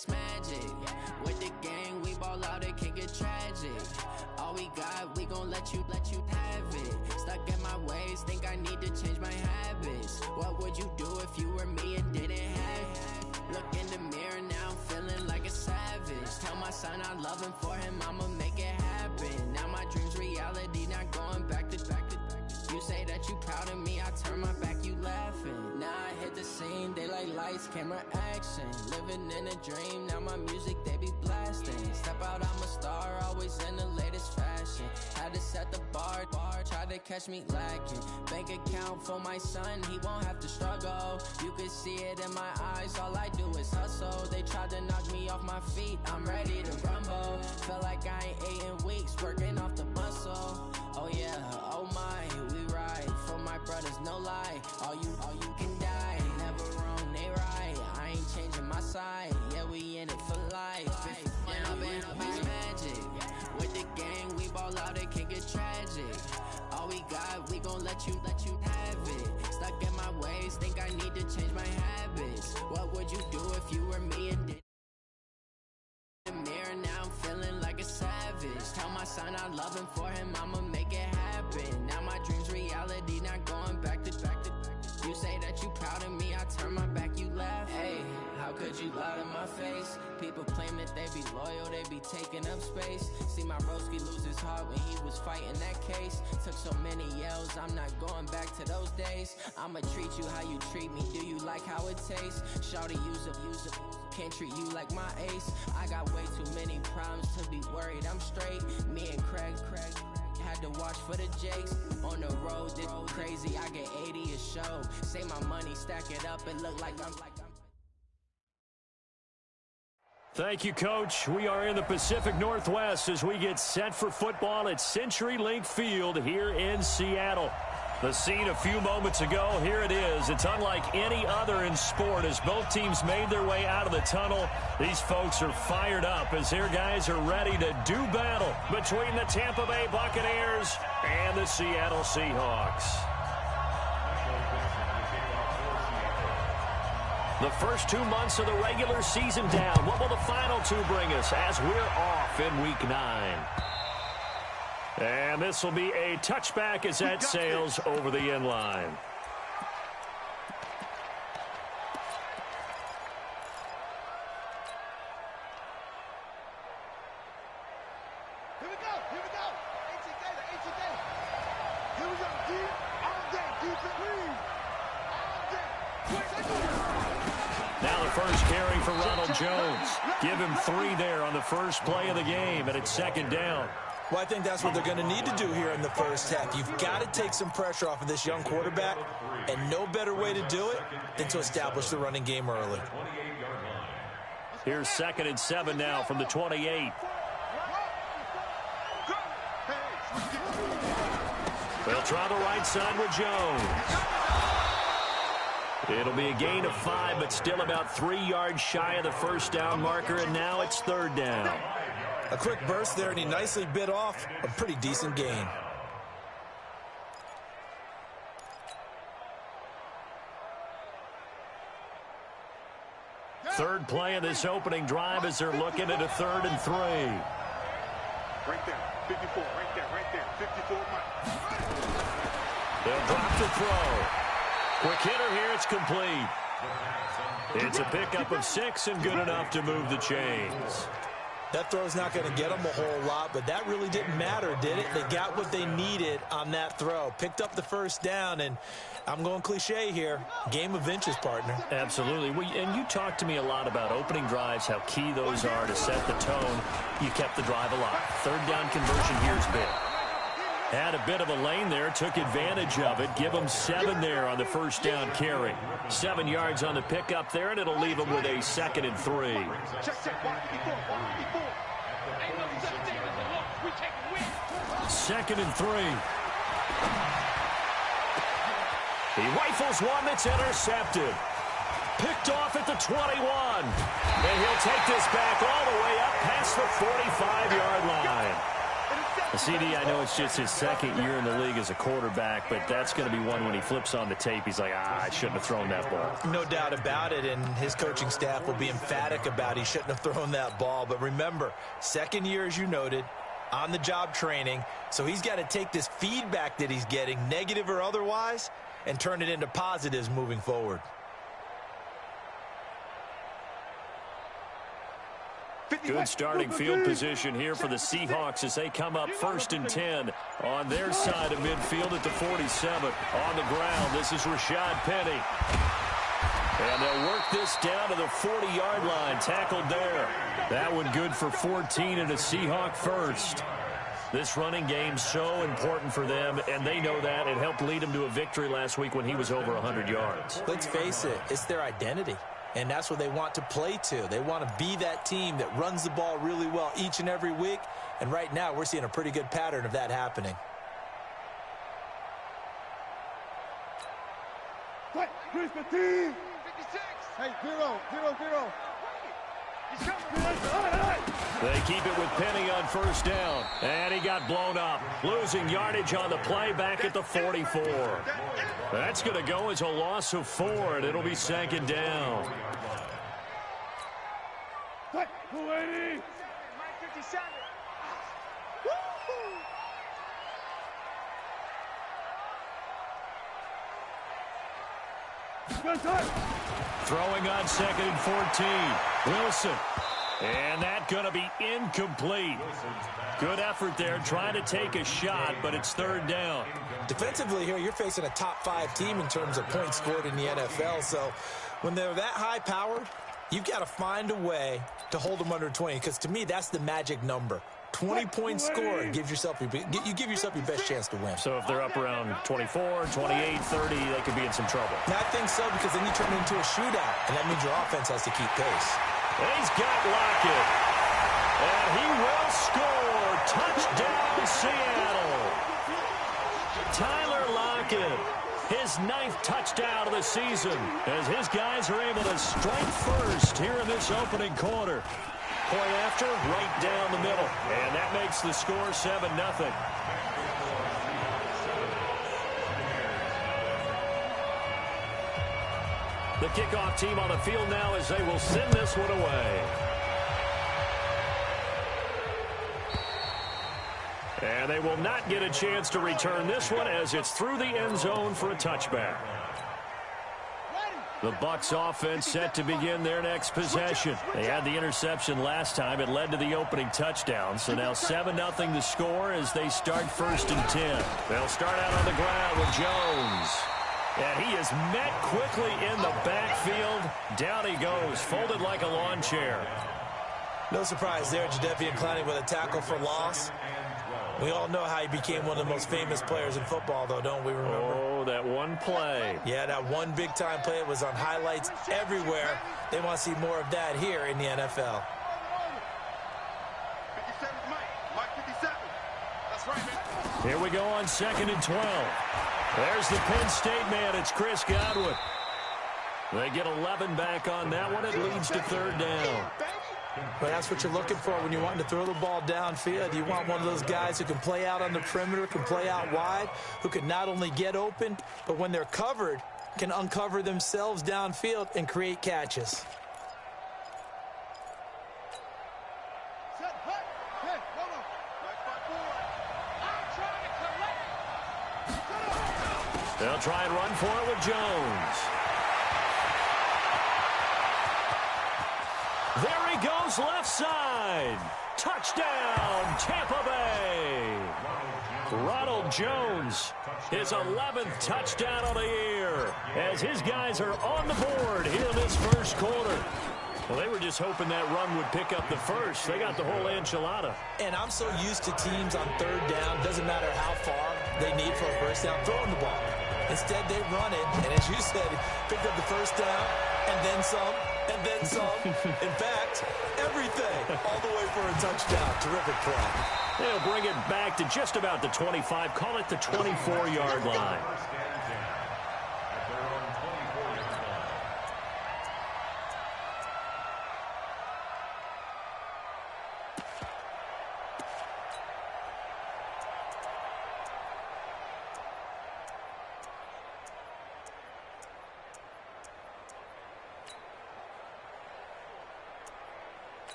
it's magic. With the gang, we ball out, it can get tragic. All we got, we gon' let you have it. Stuck in my ways, think I need to change my habits. What would you do if you were me and didn't have it? Look in the mirror now, I'm feeling like a savage. Tell my son I love him, for him I'ma make it happen. Now my dream's reality, not going back to. You say that you proud of me, I turn my back, you laughing. Now I hit the scene, they like lights, camera, action. Living in a dream, now my music, they be blasting. Step out, I'm a star, always in the latest fashion. Had to set the bar, try to catch me lacking. Bank account for my son, he won't have to struggle. You can see it in my eyes, all I do is hustle. They tried to knock me off my feet, I'm ready to rumble. Feel like I ain't ate in weeks, working off the muscle. Oh yeah, oh my, we ride for my brothers, no lie. All you can die, never wrong, they right. I ain't changing my side, yeah, we in it for life. It's magic. With the gang, we ball out, it can get tragic. All we got, we gon' let you have it. Stuck in my ways, think I need to change my habits. What would you do if you were me and did the mirror? Now I'm feeling like a savage. Tell my son I love him, for him I'ma make it happen. Now my dream's reality, not going back to. You say that you proud of me, I turn my back, you laugh. Hey, how could you lie to my face? People claim that they be loyal, they be taking up space. See my broski lose his heart when he was fighting that case. Took so many yells, I'm not going back to those days. I'ma treat you how you treat me, do you like how it tastes? Shawty, use up, can't treat you like my ace. I got way too many problems to be worried, I'm straight. Me and Craig had to watch for the Jakes. On the road, this crazy, I get 80 a show. Say my money, stack it up, and look like I'm Thank you, Coach. We are in the Pacific Northwest as we get set for football at CenturyLink Field here in Seattle. The scene a few moments ago, here it is. It's unlike any other in sport as both teams made their way out of the tunnel. These folks are fired up as their guys are ready to do battle between the Tampa Bay Buccaneers and the Seattle Seahawks. The first 2 months of the regular season down. What will the final two bring us as we're off in Week 9? And this will be a touchback as that sails over the end line. Here we go. HG Gator. Here we go. All day. Defense. All day. Now the first carry for Ronald Jones. Give him 3 there on the first play of the game, and it's second down. Well, I think that's what they're going to need to do here in the first half. You've got to take some pressure off of this young quarterback, and no better way to do it than to establish the running game early. Here's 2nd and 7 now from the 28. They'll try the right side with Jones. It'll be a gain of 5, but still about 3 yards shy of the first down marker, and now it's 3rd down. A quick burst there, and he nicely bit off a pretty decent gain. Third play of this opening drive as they're looking at a 3rd and 3. Right there. 54. Right there. 54 miles. They'll drop the throw. Quick hitter here. It's complete. It's a pickup of 6 and good enough to move the chains. That throw's not going to get them a whole lot, but that really didn't matter, did it? They got what they needed on that throw. Picked up the first down, and I'm going cliche here. Game of inches, partner. Absolutely. And you talked to me a lot about opening drives, how key those are to set the tone. You kept the drive alive. 3rd down conversion here's big. Had a bit of a lane there, took advantage of it. Give them 7 there on the first down carry. 7 yards on the pickup there, and it'll leave them with a 2nd and 3. Second and 3. He rifles one that's intercepted. Picked off at the 21. And he'll take this back all the way up past the 45-yard line. A CD, I know it's just his second year in the league as a quarterback, but that's going to be one when he flips on the tape, he's like, I shouldn't have thrown that ball. No doubt about it, and his coaching staff will be emphatic about he shouldn't have thrown that ball. But remember, second year, as you noted, on-the-job training, so he's got to take this feedback that he's getting, negative or otherwise, and turn it into positives moving forward. Good starting field position here for the Seahawks as they come up 1st and 10 on their side of midfield at the 47. On the ground, this is Rashad Penny. And they'll work this down to the 40-yard line, tackled there. That one good for 14 and a Seahawk first. This running game so important for them, and they know that. It helped lead them to a victory last week when he was over 100 yards. Let's face it, it's their identity. And that's what they want to play to. They want to be that team that runs the ball really well each and every week. And right now, we're seeing a pretty good pattern of that happening. Chris, the team. 56. Hey, 0-0-0. They keep it with Penny on 1st down. And he got blown up. Losing yardage on the play back at the 44. That's going to go as a loss of 4, and it'll be 2nd down. Throwing on 2nd and 14. Wilson. And that's going to be incomplete. Good effort there, trying to take a shot, but it's 3rd down. Defensively here, you're facing a top-5 team in terms of points scored in the NFL. So when they're that high-powered, you've got to find a way to hold them under 20, because to me, that's the magic number. 20 points scored, you give yourself your best chance to win. So if they're up around 24, 28, 30, they could be in some trouble. I think so, because then you turn it into a shootout, and that means your offense has to keep pace. He's got Lockett. And he will score. Touchdown, Seattle. Tyler Lockett, his 9th touchdown of the season, as his guys are able to strike first here in this opening quarter. Point after, right down the middle. And that makes the score 7-0. The kickoff team on the field now as they will send this one away. And they will not get a chance to return this one as it's through the end zone for a touchback. The Bucs offense set to begin their next possession. They had the interception last time. It led to the opening touchdown. So now 7-0 the score as they start 1st and 10. They'll start out on the ground with Jones. And he is met quickly in the backfield. Down he goes, folded like a lawn chair. No surprise there, Jadeveon Clowney with a tackle for loss. We all know how he became one of the most famous players in football, though, don't we remember? Oh, that one play. Yeah, that one big-time play was on highlights everywhere. They want to see more of that here in the NFL. 57, Mike 57. That's right, man. Here we go on 2nd and 12. There's the Penn State man. It's Chris Godwin. They get 11 back on that one. It leads to 3rd down. But that's what you're looking for when you want to throw the ball downfield. You want one of those guys who can play out on the perimeter, can play out wide, who can not only get open, but when they're covered, can uncover themselves downfield and create catches. They'll try and run for it with Jones. There he goes, left side. Touchdown, Tampa Bay. Ronald Jones, his 11th touchdown of the year, as his guys are on the board here in this first quarter. Well, they were just hoping that run would pick up the first. They got the whole enchilada. And I'm so used to teams on 3rd down, doesn't matter how far they need for a first down, throwing the ball. Instead, they run it, and as you said, picked up the first down, and then some, and then some. In fact, everything, all the way for a touchdown. Terrific play. They'll bring it back to just about the 25, call it the 24-yard line.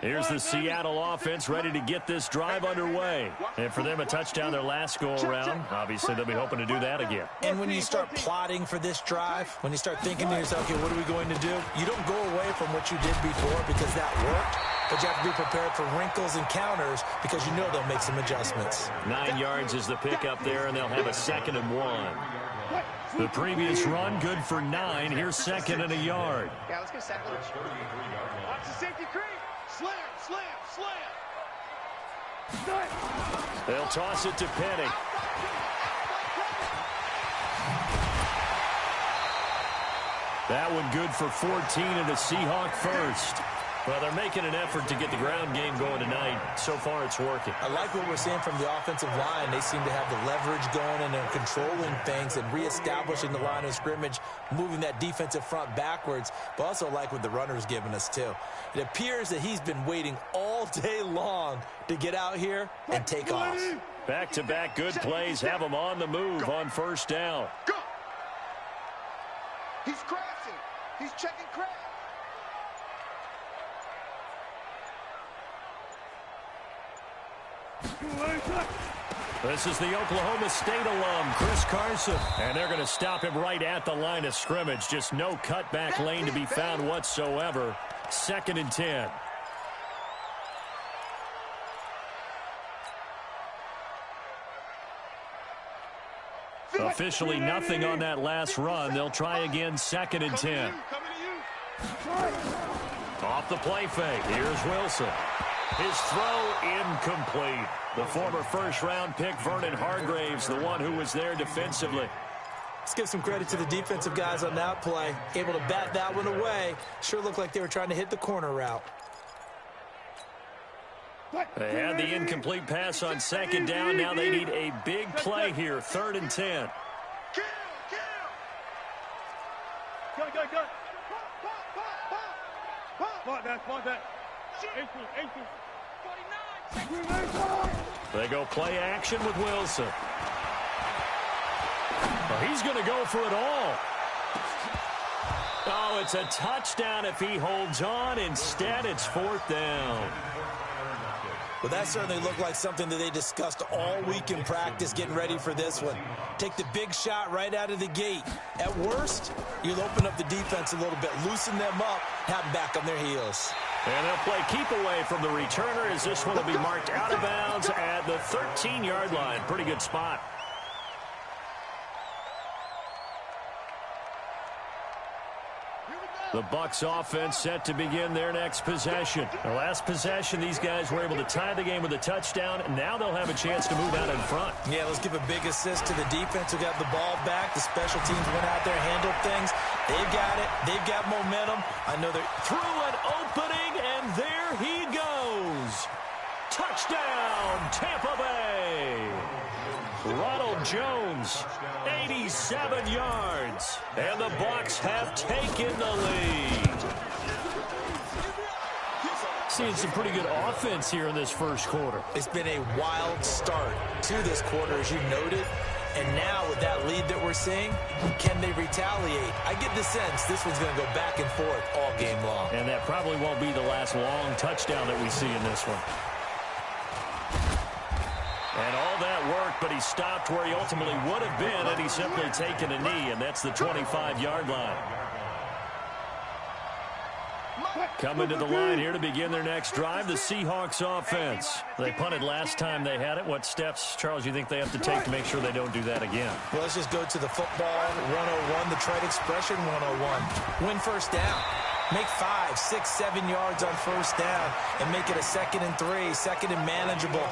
Here's the Seattle offense ready to get this drive underway. And for them, a touchdown their last go-around. Obviously, they'll be hoping to do that again. And when you start plotting for this drive, when you start thinking to yourself, okay, what are we going to do? You don't go away from what you did before because that worked, but you have to be prepared for wrinkles and counters because you know they'll make some adjustments. 9 yards is the pickup there, and they'll have a 2nd and 1. The previous run, good for 9. Here's 2nd and a yard. Yeah, let's go second. Watch the safety creep. Slam, slam, slam. They'll toss it to Penny. That one good for 14 and a Seahawk first. Well, they're making an effort to get the ground game going tonight. So far, it's working. I like what we're seeing from the offensive line. They seem to have the leverage going, and they're controlling things and reestablishing the line of scrimmage, moving that defensive front backwards. But also like what the runner's giving us, too. It appears that he's been waiting all day long to get out here and take off. Back-to-back good plays have him on the move on first down. Go. He's crashing. He's checking crash. This is the Oklahoma State alum, Chris Carson. And they're going to stop him right at the line of scrimmage. Just no cutback lane to be found whatsoever. 2nd and 10. Officially nothing on that last run. They'll try again, 2nd and 10. Off the play fake. Here's Wilson. His throw incomplete. The former first-round pick, Vernon Hargraves, the one who was there defensively. Let's give some credit to the defensive guys on that play. Able to bat that one away. Sure looked like they were trying to hit the corner route. They had the incomplete pass on 2nd down. Now they need a big play here, 3rd and 10. They go play action with Wilson. Well, he's going to go for it all. Oh, it's a touchdown if he holds on. Instead, it's 4th down. Well, that certainly looked like something that they discussed all week in practice, getting ready for this one. Take the big shot right out of the gate. At worst, you'll open up the defense a little bit, loosen them up, have them back on their heels. And they'll play keep away from the returner as this one will be marked out of bounds at the 13-yard line. Pretty good spot. The Bucs offense set to begin their next possession. The last possession, these guys were able to tie the game with a touchdown, and now they'll have a chance to move out in front. Yeah, let's give a big assist to the defense who got the ball back. The special teams went out there, handled things. They've got it. They've got momentum. I know they're through an opening, and there he goes. Touchdown, Tampa Bay. Ronald Jones, 87 yards. And the Bucs have taken the lead. Seeing some pretty good offense here in this first quarter. It's been a wild start to this quarter, as you noted. And now with that lead that we're seeing, can they retaliate? I get the sense this one's going to go back and forth all game long. And that probably won't be the last long touchdown that we see in this one. And all that worked, but he stopped where he ultimately would have been had he simply taken a knee, and that's the 25-yard line. Coming to the line here to begin their next drive, the Seahawks offense. They punted last time they had it. What steps, Charles, you think they have to take to make sure they don't do that again? Well, let's just go to the football 101, the trade expression 101. Win first down. Make 5, 6, 7 yards on first down and make it a 2nd and 3, 2nd and manageable.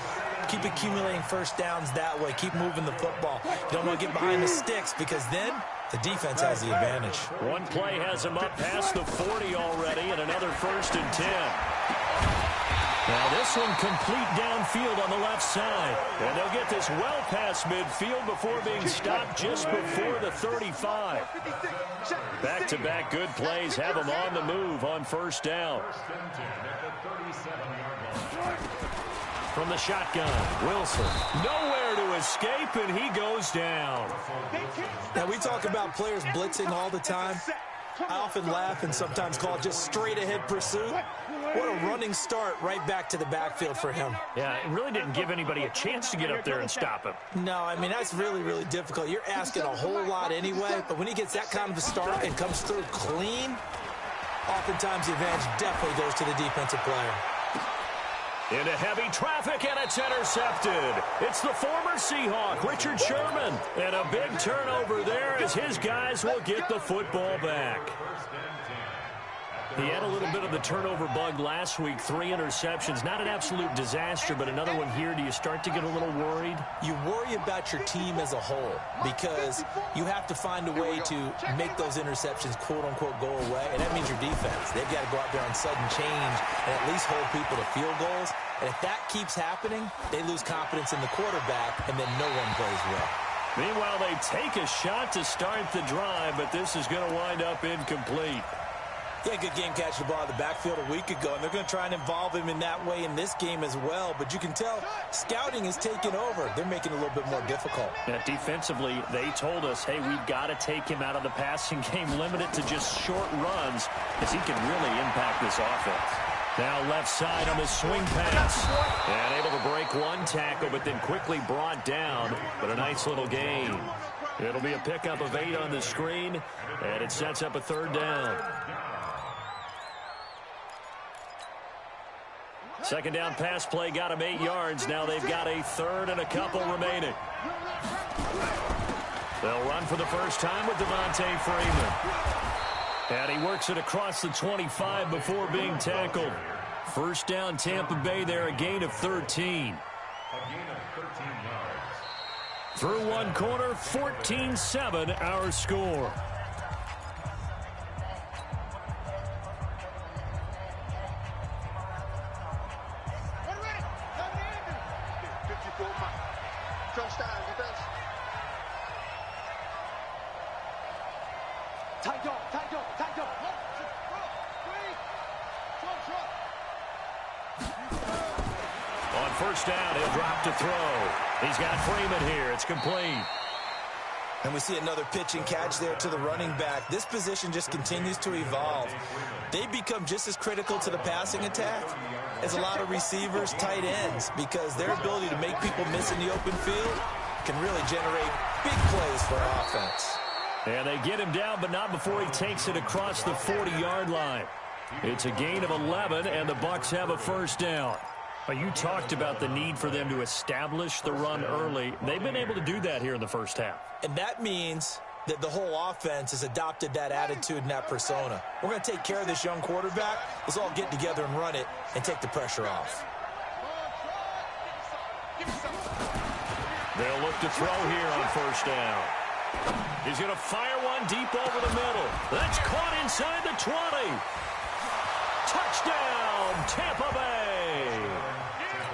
Keep accumulating first downs that way. Keep moving the football. You don't want to get behind the sticks because then the defense has the advantage. One play has him up past the 40 already and another 1st and 10. Now this one complete downfield on the left side. And they'll get this well past midfield before being stopped just before the 35. Back-to-back good plays have him on the move on first down. From the shotgun, Wilson. Nowhere to escape, and he goes down. Now, we talk about players blitzing all the time. I often laugh and sometimes call it just straight-ahead pursuit. What a running start right back to the backfield for him. Yeah, it really didn't give anybody a chance to get up there and stop him. No, I mean, that's really, really difficult. You're asking a whole lot anyway, but when he gets that kind of a start and comes through clean, oftentimes the advantage definitely goes to the defensive player. Into heavy traffic, and it's intercepted. It's the former Seahawk, Richard Sherman. And a big turnover there as his guys will get the football back. He had a little bit of the turnover bug last week, 3 interceptions. Not an absolute disaster, but another one here. Do you start to get a little worried? You worry about your team as a whole because you have to find a way to make those interceptions, quote-unquote, go away, and that means your defense. They've got to go out there on sudden change and at least hold people to field goals. And if that keeps happening, they lose confidence in the quarterback, and then no one plays well. Meanwhile, they take a shot to start the drive, but this is going to wind up incomplete. He had a good game catching the ball in the backfield a week ago, and they're going to try and involve him in that way in this game as well. But you can tell scouting is taking over. They're making it a little bit more difficult. Yeah, defensively, they told us, hey, we've got to take him out of the passing game, limit it to just short runs, as he can really impact this offense. Now left side on the swing pass. And able to break one tackle, but then quickly brought down. But a nice little gain. It'll be a pickup of 8 on the screen, and it sets up a 3rd down. 2nd down pass play got him 8 yards. Now they've got a 3rd and a couple remaining. They'll run for the first time with Devontae Freeman. And he works it across the 25 before being tackled. 1st down Tampa Bay there, a gain of 13. Through one quarter, 14-7 our score. On 1st down, he'll drop to throw. He's got Freeman here. It's complete. And we see another pitch and catch there to the running back. This position just continues to evolve. They become just as critical to the passing attack as a lot of receivers, tight ends, because their ability to make people miss in the open field can really generate big plays for our offense. And they get him down, but not before he takes it across the 40-yard line. It's a gain of 11, and the Bucs have a 1st down. You talked about the need for them to establish the run early. They've been able to do that here in the 1st half. And that means that the whole offense has adopted that attitude and that persona. We're going to take care of this young quarterback. Let's all get together and run it and take the pressure off. They'll look to throw here on 1st down. He's going to fire one deep over the middle. That's caught inside the 20. Touchdown, Tampa Bay.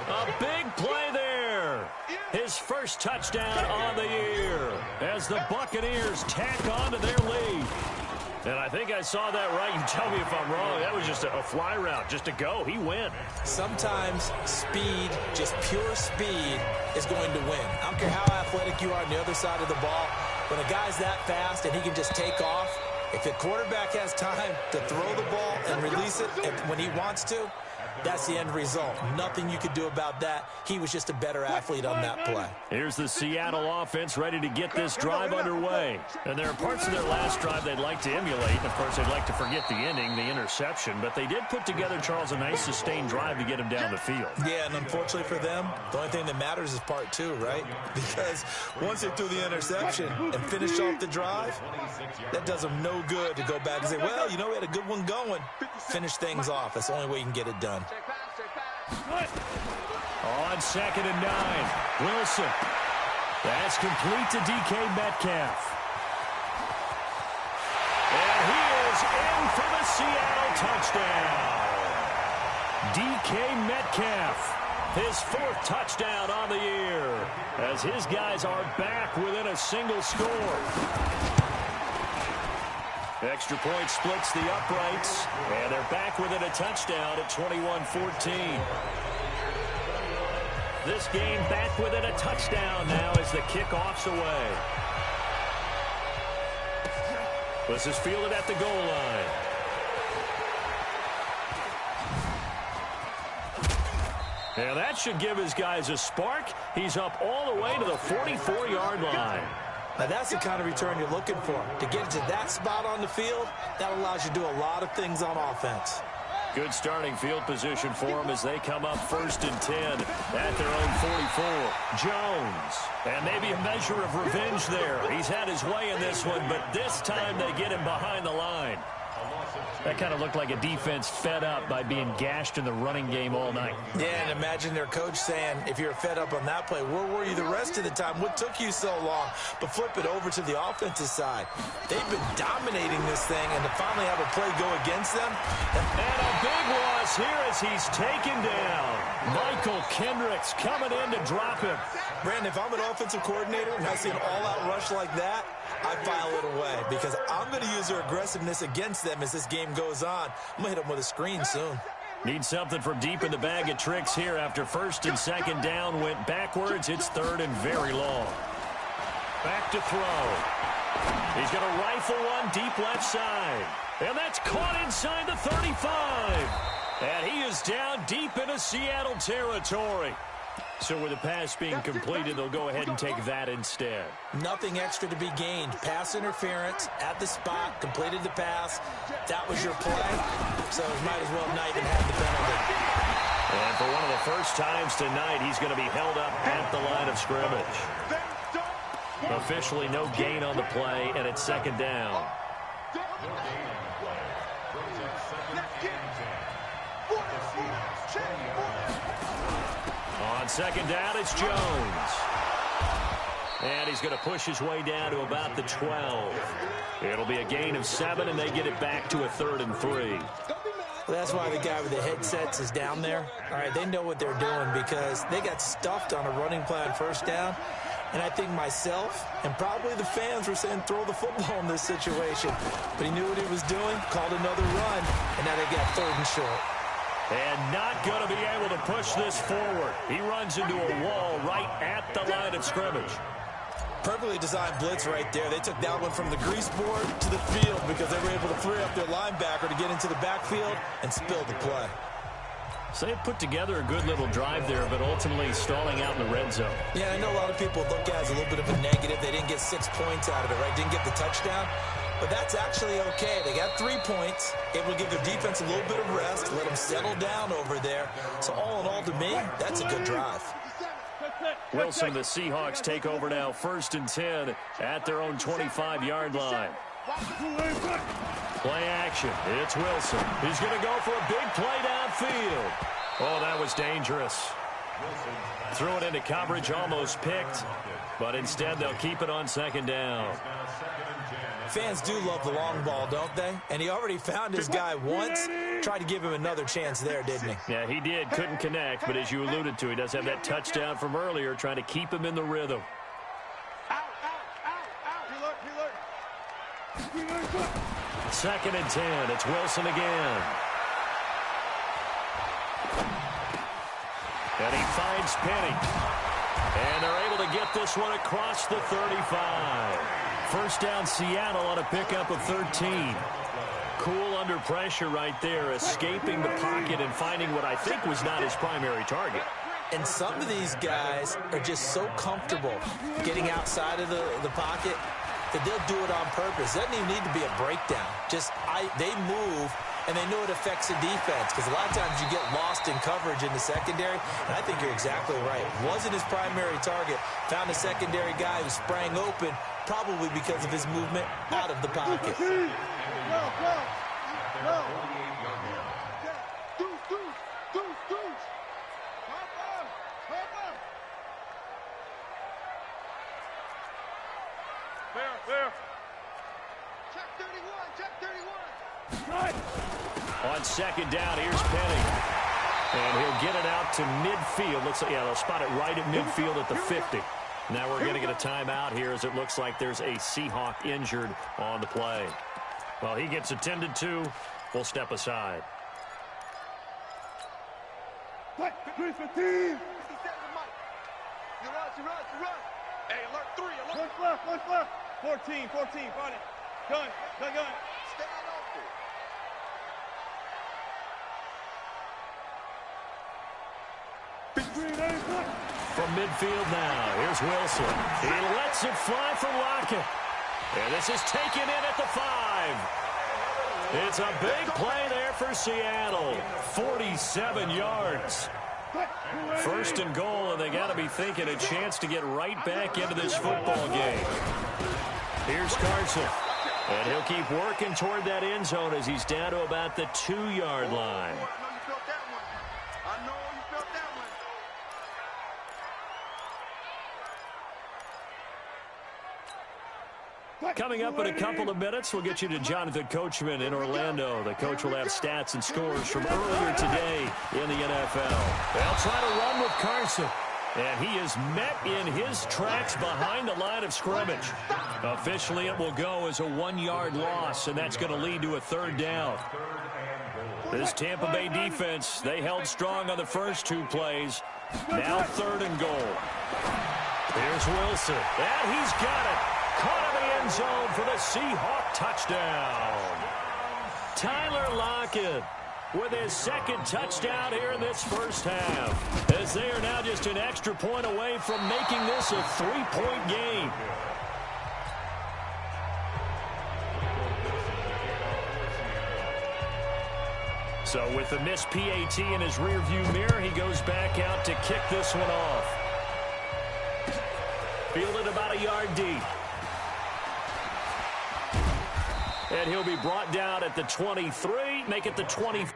A big play there. His 1st touchdown on the year as the Buccaneers tack on to their lead. And I think I saw that right. You tell me if I'm wrong. That was just a fly route, just to go. He went. Sometimes speed, just pure speed, is going to win. I don't care how athletic you are on the other side of the ball. When a guy's that fast and he can just take off, if the quarterback has time to throw the ball and release it when he wants to, that's the end result. Nothing you could do about that. He was just a better athlete on that play. Here's the Seattle offense ready to get this drive underway. And there are parts of their last drive they'd like to emulate. Of course, they'd like to forget the ending, the interception. But they did put together, Charles, a nice sustained drive to get him down the field. Yeah, and unfortunately for them, the only thing that matters is part 2, right? Because once they threw the interception and finished off the drive, that does them no good to go back and say, well, you know, we had a good one going. Finish things off. That's the only way you can get it done. On 2nd and 9, Wilson. That's complete to DK Metcalf. And he is in for the Seattle touchdown. DK Metcalf, his 4th touchdown on the year, as his guys are back within a single score. Extra point splits the uprights, and they're back within a touchdown at 21-14. This game back within a touchdown now as the kickoff's away. This is fielded at the goal line. Yeah, that should give his guys a spark. He's up all the way to the 44-yard line. Now, that's the kind of return you're looking for. To get to that spot on the field, that allows you to do a lot of things on offense. Good starting field position for them as they come up 1st and 10 at their own 44. Jones. And maybe a measure of revenge there. He's had his way in this one, but this time they get him behind the line. That kind of looked like a defense fed up by being gashed in the running game all night. Yeah, and imagine their coach saying, if you're fed up on that play, where were you the rest of the time? What took you so long? But flip it over to the offensive side. They've been dominating this thing, and to finally have a play go against them. And a big loss here as he's taken down. Michael Kendricks coming in to drop him. Brandon, if I'm an offensive coordinator and I see an all-out rush like that, I file it away because I'm going to use their aggressiveness against them as this game goes on. I'm going to hit them with a screen soon. Need something from deep in the bag of tricks here after 1st and 2nd down went backwards. It's 3rd and very long. Back to throw. He's going to rifle one deep left side. And that's caught inside the 35. And he is down deep into Seattle territory. So with the pass being completed, they'll go ahead and take that instead. Nothing extra to be gained. Pass interference at the spot, completed the pass. That was your play, so might as well not even have the penalty. And for one of the first times tonight, he's going to be held up at the line of scrimmage. Officially no gain on the play, and it's 2nd down. On 2nd down, it's Jones. And he's going to push his way down to about the 12. It'll be a gain of 7, and they get it back to a 3rd and 3. Well, that's why the guy with the headsets is down there. All right, they know what they're doing because they got stuffed on a running play on 1st down. And I think myself and probably the fans were saying throw the football in this situation. But he knew what he was doing, called another run, and now they got 3rd and short. And not going to be able to push this forward. He runs into a wall right at the line of scrimmage. Perfectly designed blitz right there. They took that one from the grease board to the field because they were able to free up their linebacker to get into the backfield and spill the play. So they put together a good little drive there, but ultimately stalling out in the red zone. Yeah, I know a lot of people look at it as a little bit of a negative. They didn't get 6 points out of it, right? Didn't get the touchdown. But that's actually okay. They got 3 points. It will give their defense a little bit of rest, let them settle down over there. So all in all, to me, that's a good drive. Wilson, the Seahawks take over now 1st and 10 at their own 25-yard line. Play action. It's Wilson. He's going to go for a big play downfield. Oh, that was dangerous. Threw it into coverage, almost picked. But instead, they'll keep it on 2nd down. Fans do love the long ball, don't they? And he already found his guy once. Tried to give him another chance there, didn't he? Yeah, he did. Couldn't connect, but as you alluded to, he does have that touchdown from earlier, trying to keep him in the rhythm. 2nd and 10. It's Wilson again. And he finds Penny. And they're able to get this one across the 35. 1st down Seattle on a pickup of 13. Cool under pressure right there, escaping the pocket and finding what I think was not his primary target. And some of these guys are just so comfortable getting outside of the pocket that they'll do it on purpose. It doesn't even need to be a breakdown. They move, and they know it affects the defense because a lot of times you get lost in coverage in the secondary, and I think you're exactly right. Wasn't his primary target. Found a secondary guy who sprang open, probably because of his movement out of the pocket. On 2nd down, here's Penny. And he'll get it out to midfield. Looks like, yeah, they'll spot it right at midfield at the 50. Now we're going to get a timeout here as it looks like there's a Seahawk injured on the play. Well, he gets attended to. We'll step aside. Hey, alert 3, alert. One left. 14, find it. Gun. Stand open. From midfield now, here's Wilson. He lets it fly for Lockett. And this is taken in at the 5. It's a big play there for Seattle. 47 yards. First and goal, and they got to be thinking a chance to get right back into this football game. Here's Carson. And he'll keep working toward that end zone as he's down to about the 2-yard line. Coming up in a couple of minutes, we'll get you to Jonathan Coachman in Orlando. The coach will have stats and scores from earlier today in the NFL. They'll try to run with Carson. And he is met in his tracks behind the line of scrimmage. Officially, it will go as a 1-yard loss, and that's going to lead to a 3rd down. This Tampa Bay defense, they held strong on the first 2 plays. Now 3rd and goal. Here's Wilson. And he's got it. Caught in the end zone for the Seahawk touchdown. Tyler Lockett with his 2nd touchdown here in this first half, as they are now just an extra point away from making this a 3-point game. So with the missed PAT in his rearview mirror, he goes back out to kick this one off. Fielded about a yard deep. And he'll be brought down at the 23, make it the 20.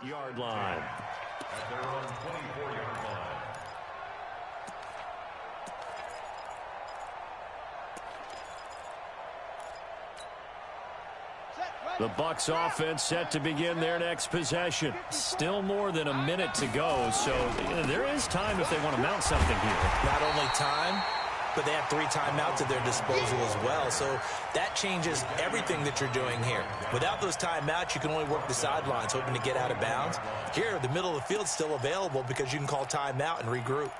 Yard line. At their own 24-yard line. The Bucs offense set to begin their next possession. Still more than a minute to go, so there is time if they want to mount something here. Not only time, but they have 3 timeouts at their disposal as well. So that changes everything that you're doing here. Without those timeouts, you can only work the sidelines, hoping to get out of bounds. Here, the middle of the field's still available because you can call timeout and regroup.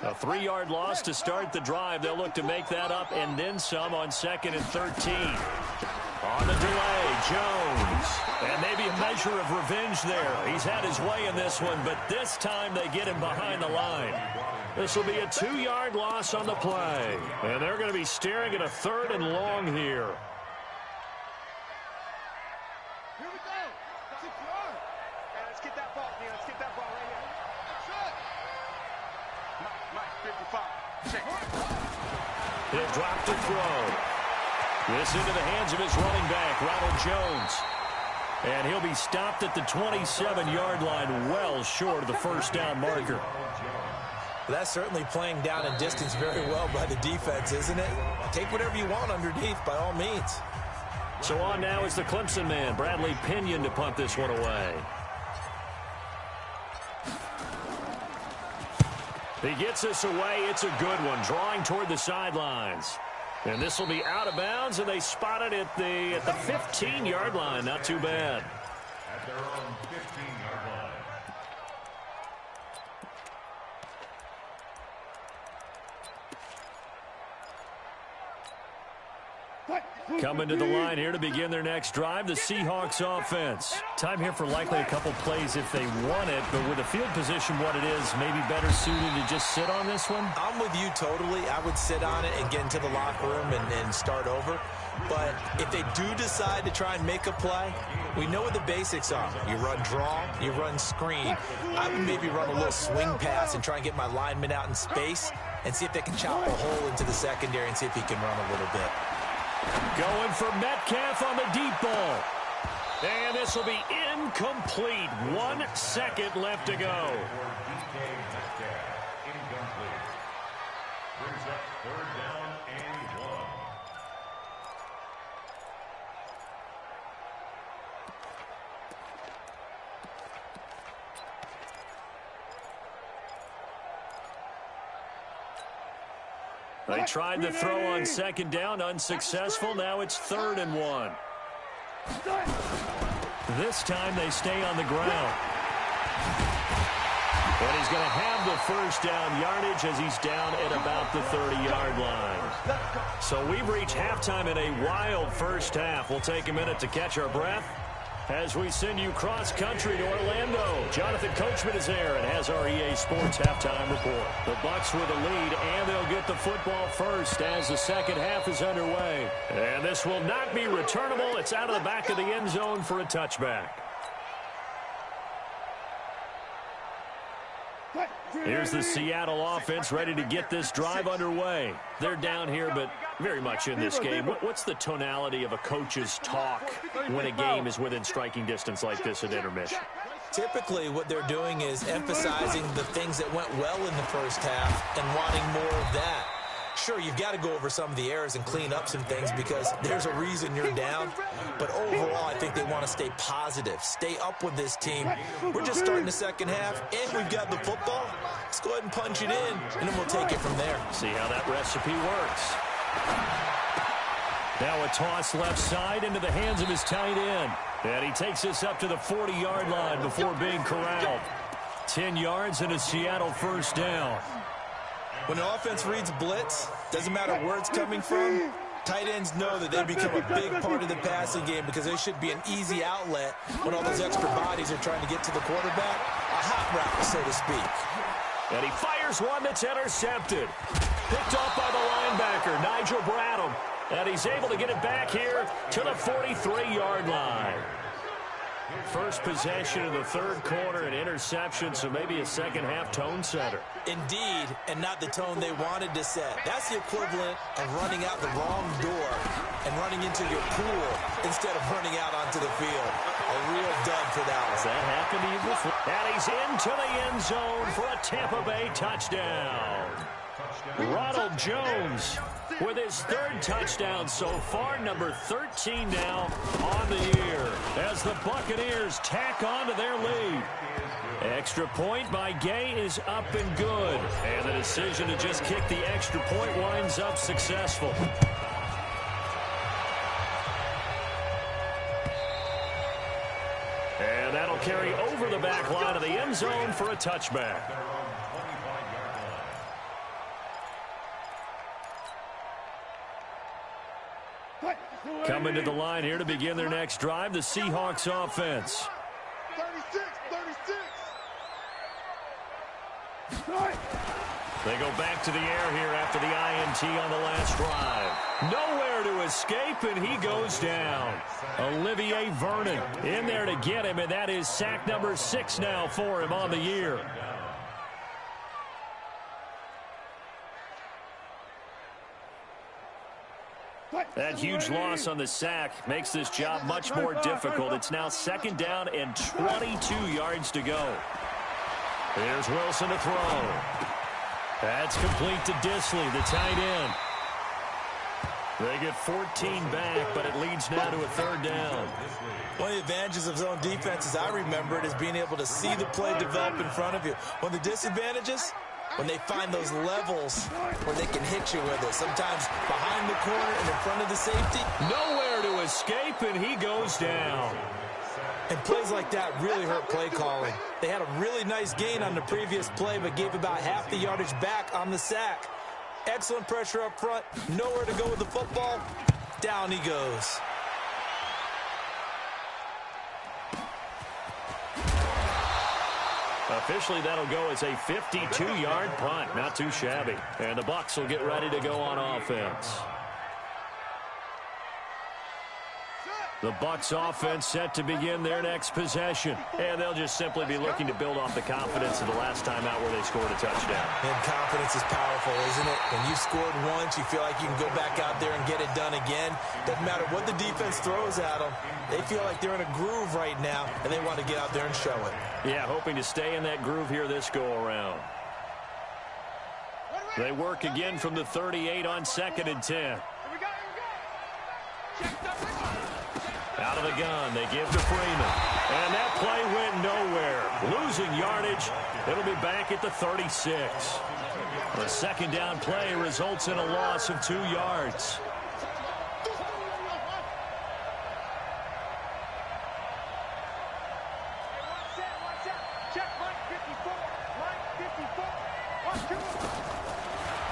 A 3-yard loss to start the drive. They'll look to make that up and then some on 2nd and 13. On the delay, Jones. And maybe a measure of revenge there. He's had his way in this one, but this time they get him behind the line. This will be a 2-yard loss on the play. And they're going to be staring at a 3rd and long here. Here we go. Let's get that ball, man. Let's get that ball right here. Mike, 55. Check. He'll drop to throw. This into the hands of his running back, Ronald Jones. And he'll be stopped at the 27-yard line, well short of the first down marker. That's certainly playing down in distance very well by the defense, isn't it? Take whatever you want underneath, by all means. So on now is the Clemson man, Bradley Pinion, to punt this one away. He gets this away. It's a good one, drawing toward the sidelines. And this will be out of bounds, and they spot it at the 15-yard line. Not too bad. At their own 15-yard line. Coming to the line here to begin their next drive, the Seahawks offense. Time here for likely a couple plays if they want it, but with the field position what it is, maybe better suited to just sit on this one? I'm with you totally. I would sit on it and get into the locker room and start over. But if they do decide to try and make a play, we know what the basics are. You run draw, you run screen. I would maybe run a little swing pass and try and get my lineman out in space and see if they can chop a hole into the secondary and see if he can run a little bit. Going for Metcalf on the deep ball. And this will be incomplete. 1 second left to go. DK Metcalf, incomplete. Brings up 3rd down and 1. They tried the throw on 2nd down, unsuccessful. Now it's 3rd and 1. This time they stay on the ground. And he's going to have the first down yardage as he's down at about the 30-yard line. So we've reached halftime in a wild first half. We'll take a minute to catch our breath as we send you cross-country to Orlando. Jonathan Coachman is there and has our EA Sports halftime report. The Bucs with a lead, and they'll get the football first as the second half is underway. And this will not be returnable. It's out of the back of the end zone for a touchback. Here's the Seattle offense ready to get this drive underway. They're down here, but very much in this game. What's the tonality of a coach's talk when a game is within striking distance like this at intermission? Typically, what they're doing is emphasizing the things that went well in the first half and wanting more of that. Sure, you've got to go over some of the errors and clean up some things because there's a reason you're down. But overall, I think they want to stay positive, stay up with this team. We're just starting the second half, and we've got the football. Let's go ahead and punch it in, and then we'll take it from there. See how that recipe works. Now a toss left side into the hands of his tight end. And he takes this up to the 40-yard line before being corralled. 10 yards and a Seattle first down. When the offense reads blitz, doesn't matter where it's coming from, tight ends know that they become a big part of the passing game because they should be an easy outlet when all those extra bodies are trying to get to the quarterback. A hot route, so to speak. And he fires one that's intercepted. Picked off by the linebacker, Nigel Bradham. And he's able to get it back here to the 43-yard line. First possession of the third quarter, an interception, so maybe a second-half tone setter. Indeed, and not the tone they wanted to set. That's the equivalent of running out the wrong door and running into your pool instead of running out onto the field. A real dud for that one. Has that happened to you before? And he's into the end zone for a Tampa Bay touchdown. Ronald Jones with his third touchdown so far, number 13 now on the year, as the Buccaneers tack on to their lead. Extra point by Gay is up and good, and the decision to just kick the extra point winds up successful. And that'll carry over the back line of the end zone for a touchback. Coming to the line here to begin their next drive, the Seahawks offense. 36. They go back to the air here after the INT on the last drive. Nowhere to escape, and he goes down. Olivier Vernon in there to get him, and that is sack number 6 now for him on the year. That huge loss on the sack makes this job much more difficult. It's now second down and 22 yards to go. Here's Wilson to throw. That's complete to Disley, the tight end. They get 14 back, but it leads now to a third down. One of the advantages of zone defense, as I remember it, is being able to see the play develop in front of you. One of the disadvantages, when they find those levels where they can hit you with it. Sometimes behind the corner and in front of the safety. Nowhere to escape, and he goes down. And plays like that really hurt play calling. They had a really nice gain on the previous play, but gave about half the yardage back on the sack. Excellent pressure up front. Nowhere to go with the football. Down he goes. Officially, that'll go as a 52-yard punt. Not too shabby. And the Bucs will get ready to go on offense. The Bucs offense set to begin their next possession. And they'll just simply be looking to build off the confidence of the last time out where they scored a touchdown. And confidence is powerful, isn't it? When you've scored once, you feel like you can go back out there and get it done again. Doesn't matter what the defense throws at them. They feel like they're in a groove right now, and they want to get out there and show it. Yeah, hoping to stay in that groove here this go-around. They work again from the 38 on 2nd and 10. Out of the gun, they give to Freeman. And that play went nowhere. Losing yardage. It'll be back at the 36. The second down play results in a loss of 2 yards.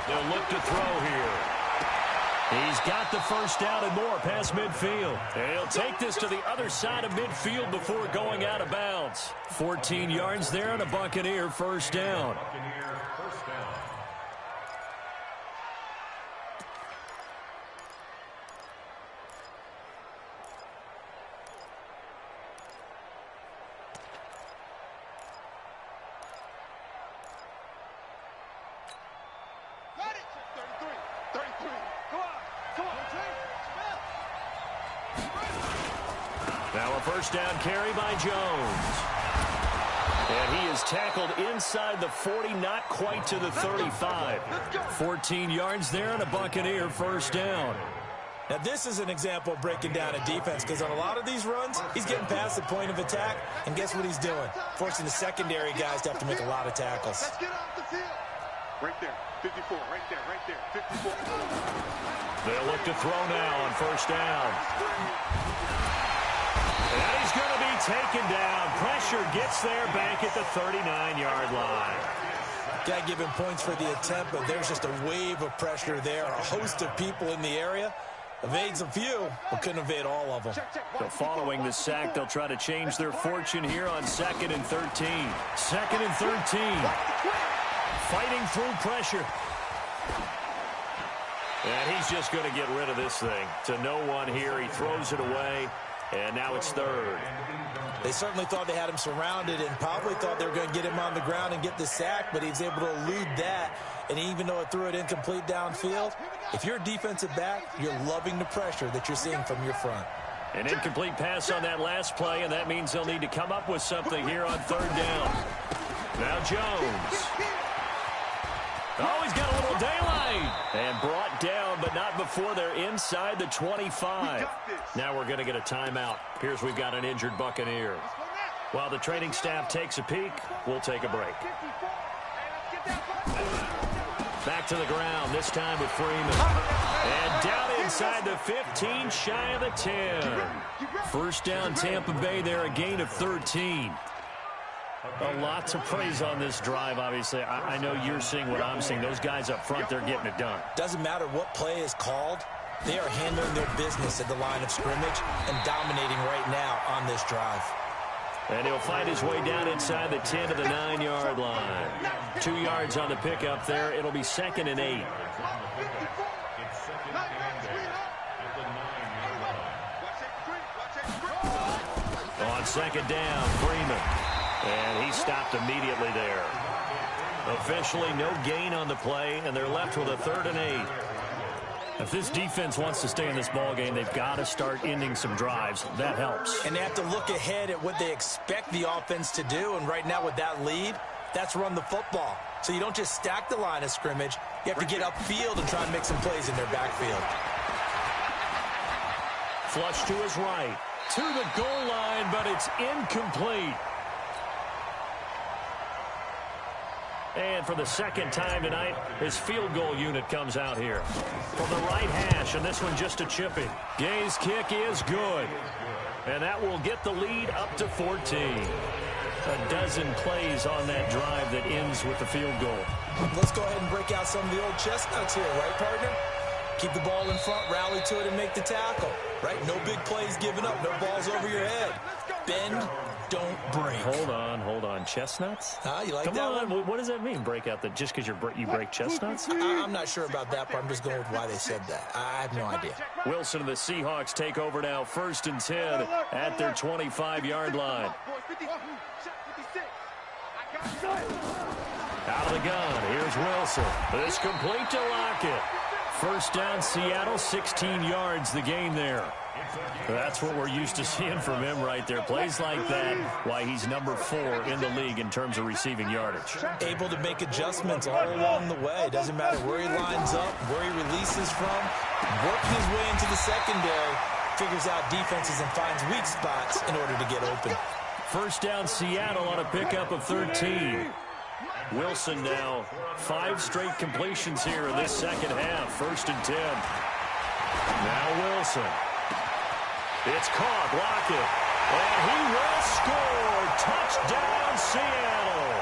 They'll look to throw here. He's got the first down and more past midfield. And he'll take this to the other side of midfield before going out of bounds. 14 yards there and a Buccaneer first down. Buccaneer first down. Now a first down carry by Jones. And he is tackled inside the 40, not quite to the 35. 14 yards there and a Buccaneer first down. Now, this is an example of breaking down a defense, because on a lot of these runs, he's getting past the point of attack, and guess what he's doing? Forcing the secondary guys to have to make a lot of tackles. Let's get off the field. Right there, 54, right there, 54. They'll look to throw now on first down. And he's going to be taken down. Pressure gets there back at the 39-yard line. Got to give him points for the attempt, but there's just a wave of pressure there. A host of people in the area. Evades a few, but couldn't evade all of them. So following the sack, they'll try to change their fortune here on 2nd and 13. 2nd and 13. Fighting through pressure. And he's just going to get rid of this thing. To no one here. He throws it away. And now it's 3rd. They certainly thought they had him surrounded and probably thought they were going to get him on the ground and get the sack, but he was able to elude that. And even though it threw it incomplete downfield, if you're a defensive back, you're loving the pressure that you're seeing from your front. An incomplete pass on that last play, and that means they'll need to come up with something here on 3rd down. Now Jones. Oh, he's got a little daylight. And brought down, but not before they're inside the 25. Now we're going to get a timeout. Here's we've got an injured Buccaneer. While the training staff takes a peek, we'll take a break. Back to the ground, this time with Freeman. And down inside the 15, shy of the 10. First down, Tampa Bay there, a gain of 13. A lot to praise on this drive, obviously. I know you're seeing what I'm seeing. Those guys up front, they're getting it done. Doesn't matter what play is called. They are handling their business at the line of scrimmage and dominating right now on this drive. And he'll find his way down inside the 10 to the 9-yard line. 2 yards on the pickup there. It'll be 2nd and 8. It's 2nd and 8 at the 9-yard line. On 2nd down, Freeman. And he stopped immediately there. Officially no gain on the play, and they're left with a 3rd and 8. If this defense wants to stay in this ballgame, they've got to start ending some drives. That helps. And they have to look ahead at what they expect the offense to do, and right now with that lead, that's run the football. So you don't just stack the line of scrimmage. You have to get upfield and try and make some plays in their backfield. Flush to his right. To the goal line, but it's incomplete. And for the 2nd time tonight, his field goal unit comes out here. From the right hash, and this one just a chipping. Gay's kick is good. And that will get the lead up to 14. A dozen plays on that drive that ends with the field goal. Let's go ahead and break out some of the old chestnuts here, right, partner? Keep the ball in front, rally to it, and make the tackle. Right? No big plays given up, no balls over your head. Bend, don't break. Hold on. Chestnuts? You like Come that on. one? What does that mean, break out? Just because you break chestnuts? I'm not sure about that, but I'm just going with why they said that. I have no idea. Wilson and the Seahawks take over now, 1st and 10 at their 25-yard line. Out of the gun, here's Wilson. This complete to Lockett. First down, Seattle, 16 yards, the gain there. That's what we're used to seeing from him right there. Plays like that, why he's number 4 in the league in terms of receiving yardage. Able to make adjustments all along the way. Doesn't matter where he lines up, where he releases from. Working his way into the secondary, figures out defenses and finds weak spots in order to get open. First down, Seattle on a pickup of 13. Wilson now 5 straight completions here in this second half. 1st and 10. Now Wilson. It's caught. Lockett. And he will score. Touchdown, Seattle.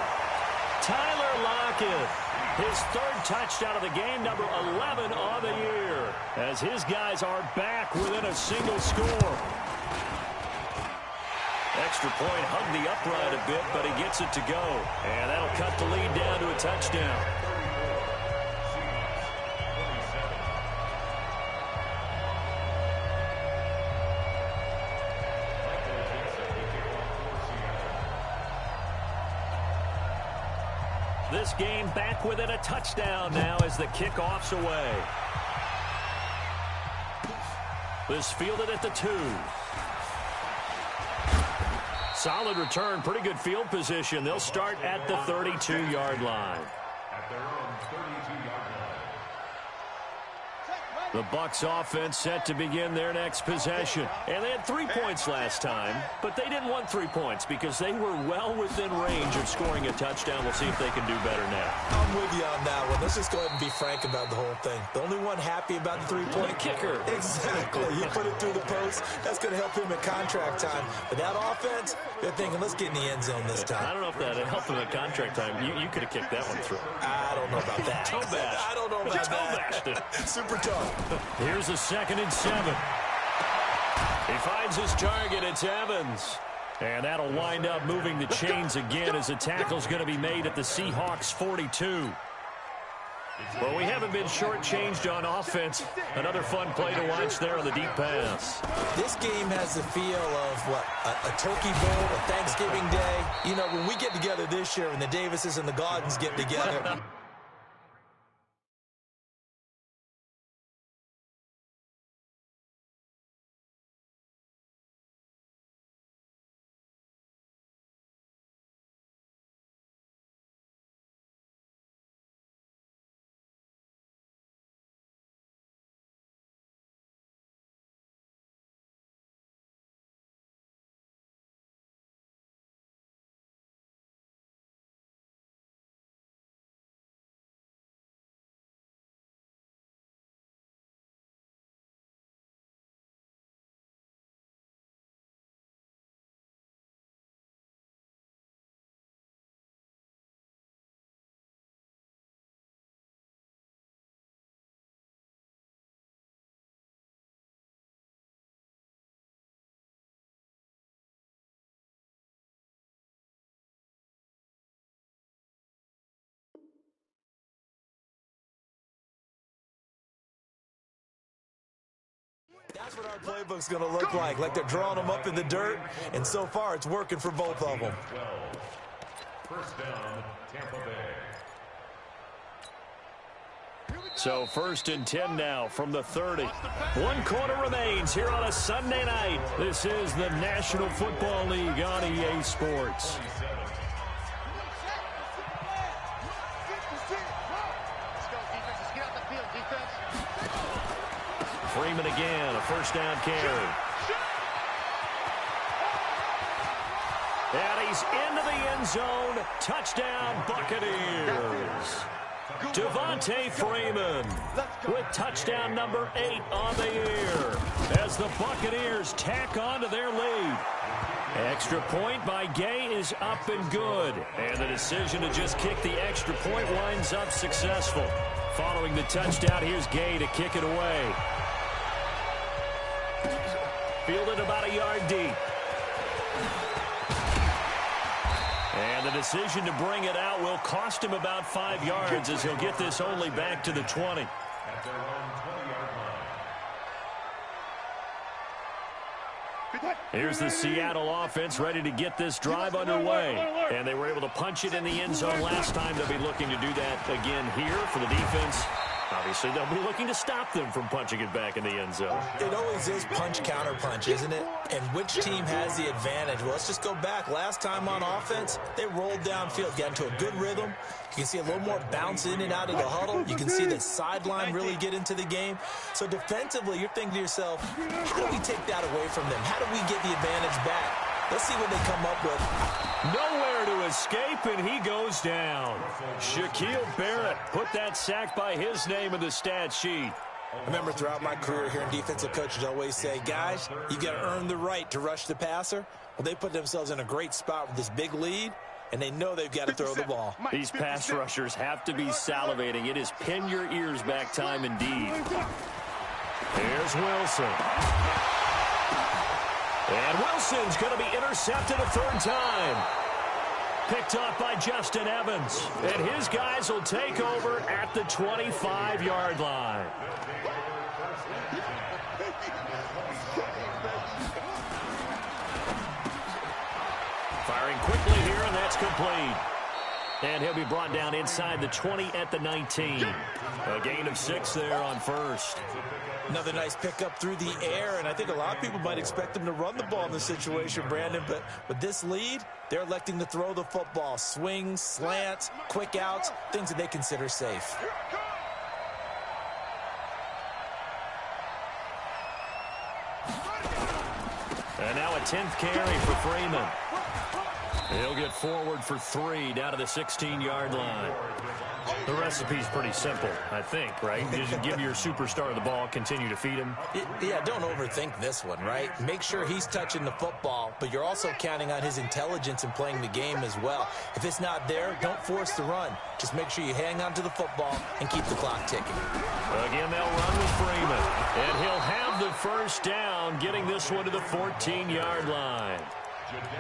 Tyler Lockett His third touchdown of the game, number 11 on the year, as his guys are back within a single score. Extra point hugged the upright a bit, but he gets it to go. And that'll cut the lead down to a touchdown. This game back within a touchdown now as the kickoff's away. This fielded at the 2. Solid return, pretty good field position. They'll start at the 32-yard line. At their own 32-yard line. The Bucs offense set to begin their next possession. And they had 3 points last time, but they didn't want 3 points because they were well within range of scoring a touchdown. We'll see if they can do better now. I'm with you on that one. Let's just go ahead and be frank about the whole thing. The only one happy about the three-point kicker. Exactly. You put it through the post. That's going to help him at contract time. But that offense, they're thinking, let's get in the end zone this time. I don't know if that helped him at contract time. You could have kicked that one through. I don't know about that. Toe bash. I don't know about that. It. Super tough. Here's a 2nd and 7. He finds his target. It's Evans. And that'll wind up moving the chains again as the tackle's going to be made at the Seahawks 42. Well, we haven't been shortchanged on offense. Another fun play to watch there on the deep pass. This game has the feel of, what, a turkey bowl, a Thanksgiving day. You know, when we get together this year and the Davises and the Gaudens get together. That's what our playbook's going to look like they're drawing them up in the dirt, and so far it's working for both of them. 12. First down, Tampa Bay. So 1st and 10 now from the 30. 1 quarter remains here on a Sunday night. This is the National Football League on EA Sports. Freeman again, a 1st down carry. And he's into the end zone. Touchdown, Buccaneers. Devontae Freeman with touchdown number 8 on the year as the Buccaneers tack on to their lead. Extra point by Gay is up and good. And the decision to just kick the extra point winds up successful. Following the touchdown, here's Gay to kick it away. Fielded about a yard deep. And the decision to bring it out will cost him about 5 yards as he'll get this only back to the 20. At their own 20-yard line. Here's the Seattle offense ready to get this drive underway. And they were able to punch it in the end zone last time. They'll be looking to do that again here for the defense. Obviously, they'll be looking to stop them from punching it back in the end zone. It always is punch-counter-punch, isn't it? And which team has the advantage? Well, let's just go back. Last time on offense, they rolled downfield, got into a good rhythm. You can see a little more bounce in and out of the huddle. You can see the sideline really get into the game. So defensively, you're thinking to yourself, how do we take that away from them? How do we get the advantage back? Let's see what they come up with. Nowhere to escape, and he goes down. Shaquille Barrett put that sack by his name in the stat sheet. I remember throughout my career here in defensive coaches always say, guys, you got to earn the right to rush the passer. Well, they put themselves in a great spot with this big lead, and they know they've got to throw the ball. These pass rushers have to be salivating. It is pin your ears back time indeed. Here's Wilson. And Wilson's going to be intercepted a third time. Picked up by Justin Evans. And his guys will take over at the 25-yard line. Firing quickly here, and that's complete. And he'll be brought down inside the 20 at the 19. A gain of 6 there on first. Another nice pickup through the air, and I think a lot of people might expect them to run the ball in this situation, Brandon, but with this lead, they're electing to throw the football. Swings, slants, quick outs, things that they consider safe. And now a 10th carry for Freeman. He'll get forward for 3 down to the 16-yard line. The recipe's pretty simple, I think, right? You just give your superstar the ball, continue to feed him. Yeah, don't overthink this one, right? Make sure he's touching the football, but you're also counting on his intelligence in playing the game as well. If it's not there, don't force the run. Just make sure you hang on to the football and keep the clock ticking. Again, they'll run with Freeman. And he'll have the first down, getting this one to the 14-yard line.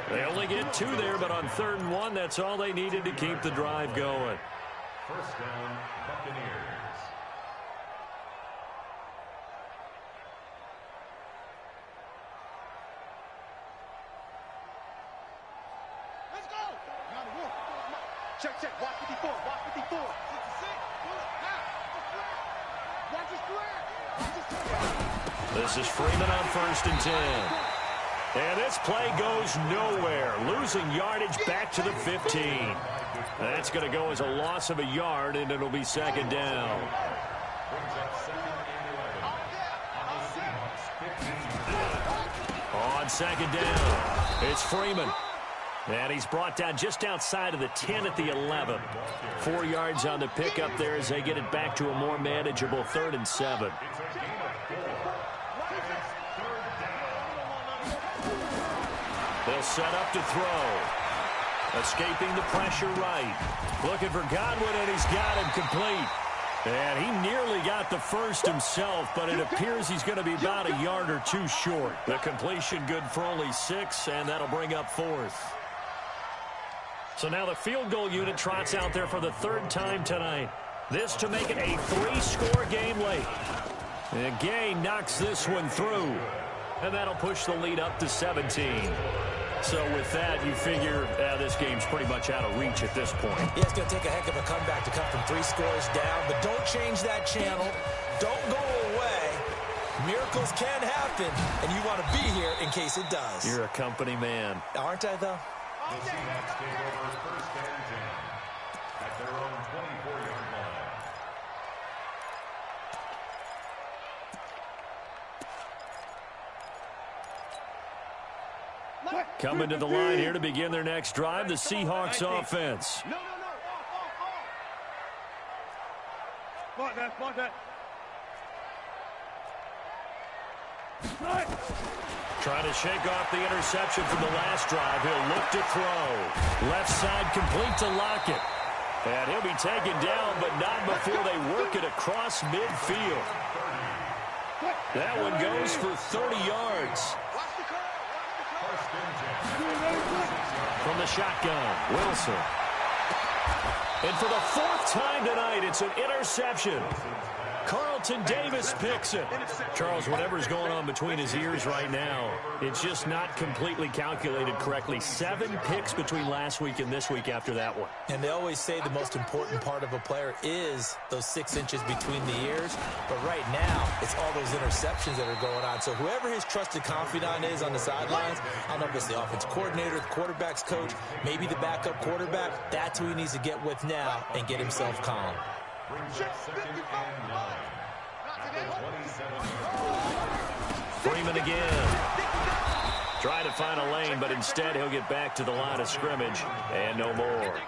They only get 2 there, but on 3rd and 1, that's all they needed to keep the drive going. First down, Buccaneers. Let's go. Check, check. Watch 54. Watch 54. 66. Watch his square. This is Freeman on 1st and 10. And this play goes nowhere. Losing yardage back to the 15. That's going to go as a loss of a yard, and it'll be 2nd down. On 2nd down, it's Freeman. And he's brought down just outside of the 10 at the 11. 4 yards on the pickup there as they get it back to a more manageable 3rd and 7. They'll set up to throw. Escaping the pressure right. Looking for Godwin, and he's got him complete. And he nearly got the first himself, but it appears he's going to be about a yard or 2 short. The completion good for only 6, and that'll bring up 4th. So now the field goal unit trots out there for the 3rd time tonight. This to make it a 3-score game late. And Gay knocks this one through. And that'll push the lead up to 17. So with that, you figure this game's pretty much out of reach at this point. Yeah, it's going to take a heck of a comeback to come from 3 scores down, but don't change that channel. Don't go away. Miracles can happen, and you want to be here in case it does. You're a company man. Aren't I, though? The Seahawks take over 1st and 10 at their own 24-yard line. Coming to the line here to begin their next drive, the Seahawks offense. No. Spot that. Trying to shake off the interception from the last drive. He'll look to throw. Left side complete to Lockett. And he'll be taken down, but not before they work it across midfield. That one goes for 30 yards. From the shotgun, Wilson. And for the 4th time tonight, it's an interception. Carlton Davis picks it. Charles, whatever's going on between his ears right now, it's just not completely calculated correctly. 7 picks between last week and this week after that one. And they always say the most important part of a player is those 6 inches between the ears. But right now, it's all those interceptions that are going on. So whoever his trusted confidant is on the sidelines, I don't know if it's the offense coordinator, the quarterback's coach, maybe the backup quarterback, that's who he needs to get with now and get himself calm. Brings up 2nd and 9 at the 27. Freeman again. Trying to find a lane, but instead he'll get back to the line of scrimmage and no more.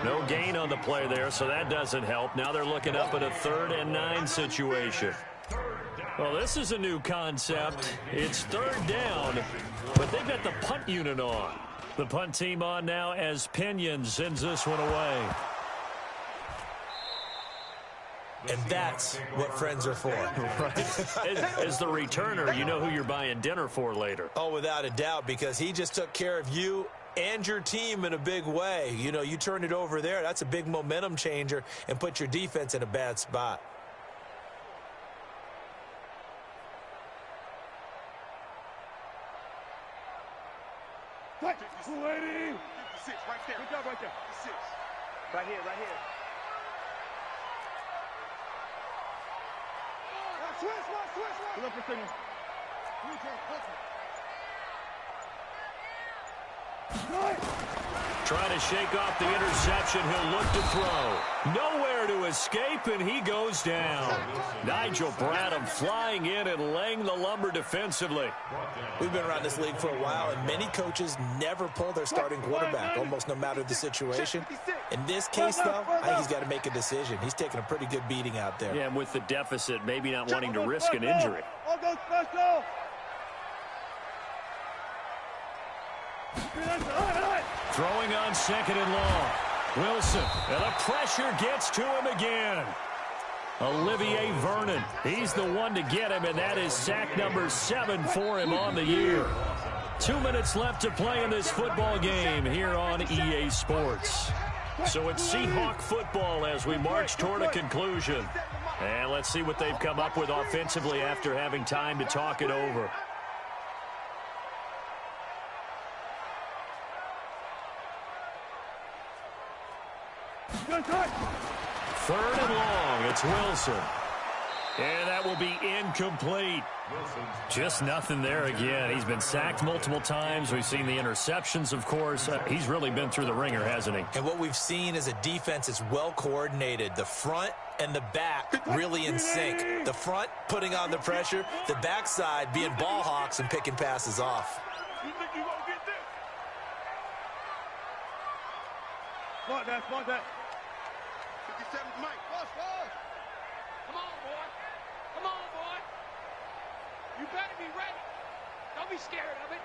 No gain on the play there, so that doesn't help. Now they're looking up at a 3rd and 9 situation. 3rd down. Well, this is a new concept. It's third down, but they've got the punt unit on. The punt team on now as Pinion sends this one away. And that's what friends are for. Right. As the returner, you know who you're buying dinner for later. Oh, without a doubt, because he just took care of you and your team in a big way. You know, you turn it over there. That's a big momentum changer and put your defense in a bad spot. Right. 56 right there. Good job right there. 56. Right here, right here. Switch. Look for signal. Trying to shake off the interception. He'll look to throw. Nowhere to escape, and he goes down. Nigel Bradham flying in and laying the lumber defensively. We've been around this league for a while, and many coaches never pull their starting quarterback, almost no matter the situation. In this case, though, I think he's got to make a decision. He's taking a pretty good beating out there. Yeah, and with the deficit, maybe not wanting to risk an injury. All go special. Throwing on second and long. Wilson, and the pressure gets to him again. Olivier Vernon, he's the one to get him, and that is sack number 7 for him on the year. 2 minutes left to play in this football game here on EA Sports. So it's Seahawk football as we march toward a conclusion. And let's see what they've come up with offensively after having time to talk it over. Third and long, it's Wilson. And that will be incomplete. Just nothing there again. He's been sacked multiple times. We've seen the interceptions, of course. He's really been through the ringer, hasn't he? And what we've seen is a defense that's well coordinated. The front and the back really in sync. The front putting on the pressure. The backside being ball hawks and picking passes off. You think you gonna get this? Smart that. 57 Mike. Rush. Come on, boy. You better be ready. Don't be scared of it.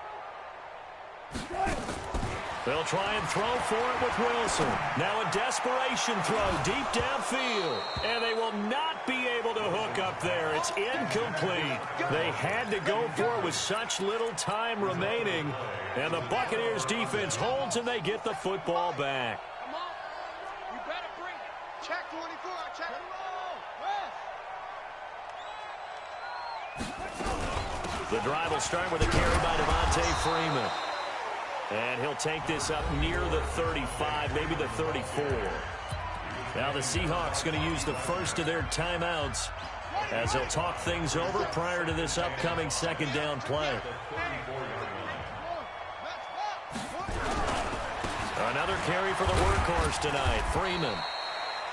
They'll try and throw for it with Wilson. Now a desperation throw deep downfield. And they will not be able to hook up there. It's incomplete. They had to go for it with such little time remaining. And the Buccaneers defense holds and they get the football back. Come on. You better bring it. Check 24. Check it. The drive will start with a carry by Devontae Freeman. And he'll take this up near the 35, maybe the 34. Now the Seahawks going to use the first of their timeouts as they'll talk things over prior to this upcoming second down play. Another carry for the workhorse tonight, Freeman.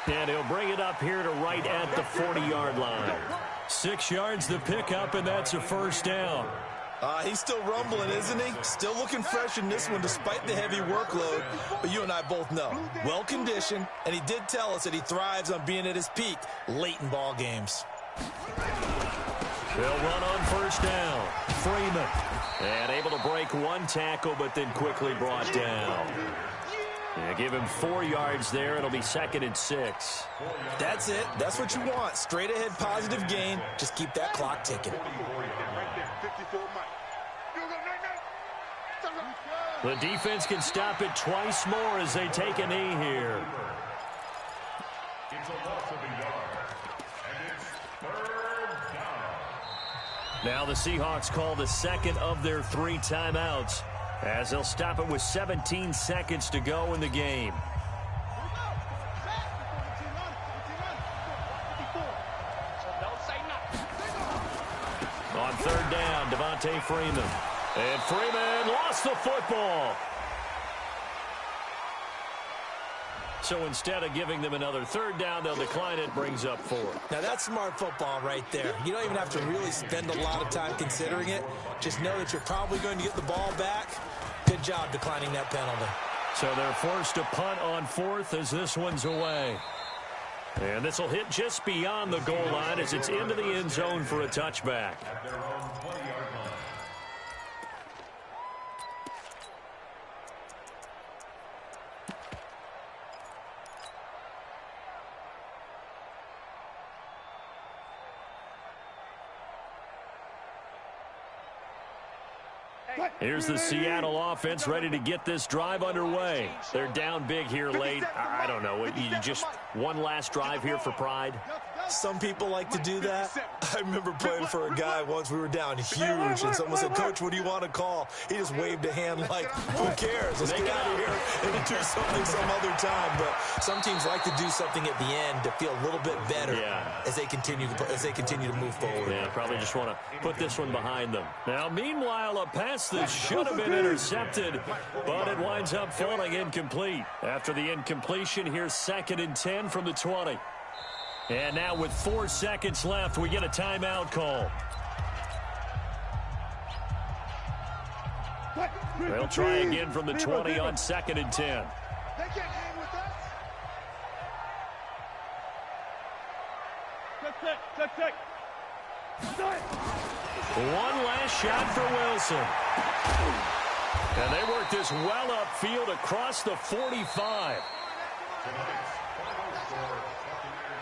And he'll bring it up here to right at the 40-yard line. 6 yards to pick up, and that's a first down. He's still rumbling, isn't he? Still looking fresh in this one despite the heavy workload. But you and I both know, well-conditioned, and he did tell us that he thrives on being at his peak late in ball games. They'll run on first down. Freeman. And able to break one tackle, but then quickly brought down. Yeah, give him 4 yards there. It'll be 2nd and 6. That's it. That's what you want. Straight ahead positive gain. Just keep that clock ticking. The defense can stop it twice more as they take a knee here. It's a loss of a yard. And it's third down. Now the Seahawks call the second of their 3 timeouts as they'll stop it with 17 seconds to go in the game. On third down, Devontae Freeman. And Freeman lost the football. So instead of giving them another third down, they'll decline it, brings up 4. Now that's smart football right there. You don't even have to really spend a lot of time considering it. Just know that you're probably going to get the ball back. Good job declining that penalty. So they're forced to punt on 4th as this one's away. And this will hit just beyond the goal line as it's into the end zone for a touchback. At their own 20-yard line. Here's the Seattle offense ready to get this drive underway. They're down big here late. I don't know. You just one last drive here for pride? Some people like to do that. I remember playing for a guy once. We were down huge, and someone said, "Coach, what do you want to call?" He just waved a hand like, "Who cares? Let's get out of here and do something some other time." But some teams like to do something at the end to feel a little bit better as they continue to move forward. Yeah, probably just want to put this one behind them. Now, meanwhile, a pass that should have been intercepted, but it winds up falling incomplete. After the incompletion, here's 2nd and 10 from the 20. And now with 4 seconds left, we get a timeout call. They'll try again from the 20 on 2nd and 10. They can't hang with us. Check. One last shot for Wilson. And they work this well upfield across the 45. Tonight's final score, Buccaneers